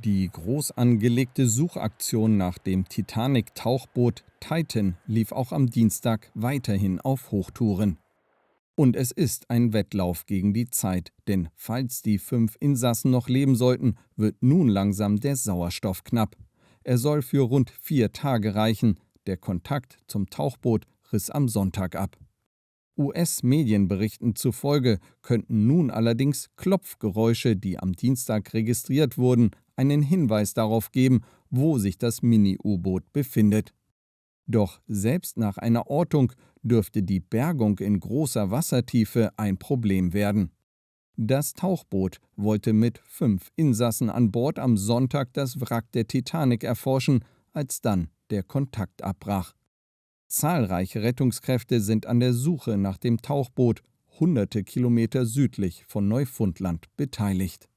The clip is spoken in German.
Die groß angelegte Suchaktion nach dem Titanic-Tauchboot Titan lief auch am Dienstag weiterhin auf Hochtouren. Und es ist ein Wettlauf gegen die Zeit, denn falls die 5 Insassen noch leben sollten, wird nun langsam der Sauerstoff knapp. Er soll für rund 4 Tage reichen. Der Kontakt zum Tauchboot riss am Sonntag ab. US-Medienberichten zufolge könnten nun allerdings Klopfgeräusche, die am Dienstag registriert wurden, einen Hinweis darauf geben, wo sich das Mini-U-Boot befindet. Doch selbst nach einer Ortung dürfte die Bergung in großer Wassertiefe ein Problem werden. Das Tauchboot wollte mit 5 Insassen an Bord am Sonntag das Wrack der Titanic erforschen, als dann der Kontakt abbrach. Zahlreiche Rettungskräfte sind an der Suche nach dem Tauchboot hunderte Kilometer südlich von Neufundland beteiligt.